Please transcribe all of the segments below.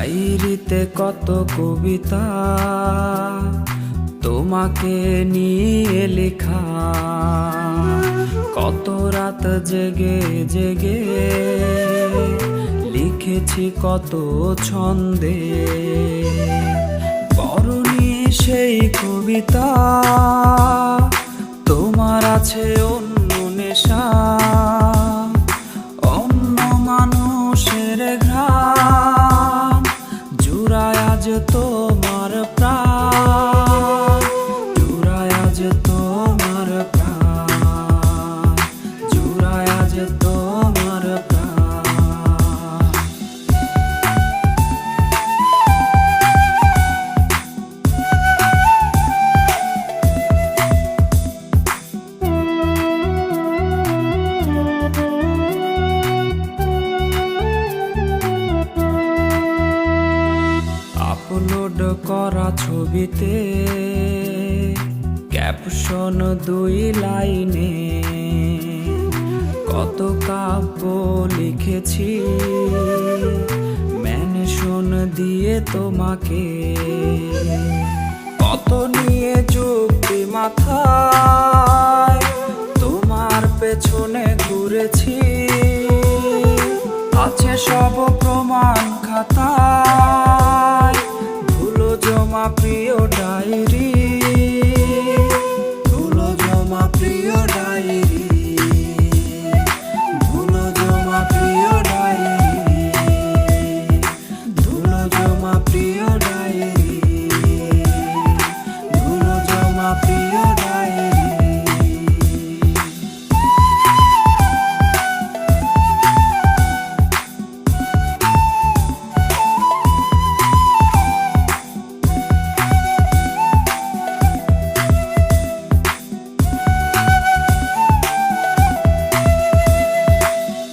ডায়েরিতে কত কবিতা তোমাকে নিয়ে লেখা, কত রাত জেগে জেগে লিখেছি কত ছন্দে। পরনি সেই কবিতা, তোমার আছে অন্য নেশা, অন্য মানুষের ঘ্রাণ জুড়ায় আজ তোমার প্রাণ, জুড়ায় আজ তোমার প্রাণ, জুড়ায় আজ তোমার প্রাণ। আপলোড করা ছবিতে ক্যাপশন 2 লাইনে কত কাব্য লিখেছি মেনশন দিয়ে তোমাকে। কত নিয়ে যুক্তি মাথায় তোমার পেছনে ঘুরেছি, আছে সব প্রমাণ খাতায়, ধুলো জমা প্রিয় ডায়েরি, ধুলো জমা প্রিয় ডায়েরি, ধুলো জমা প্রিয় ডায়েরি, ধুলো জমা প্রিয় ডায়েরি, ধুলো জমা প্রিয় ডায়েরি।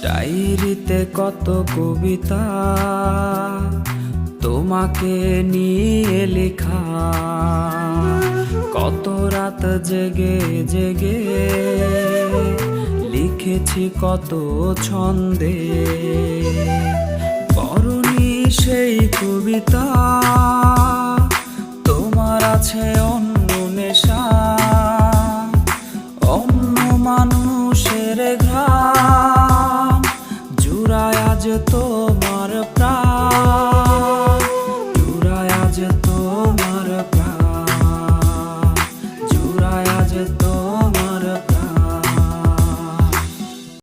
ডায়েরিতে কত কবিতা তোমাকে নিয়ে লেখা, কত রাত জেগে জেগে লিখেছি কত ছন্দে। পরনি সেই কবিতা, তোমার আছে অন্য নেশা, অন্য মানুষের ঘ্রাণ জুড়ায় আজ তোমার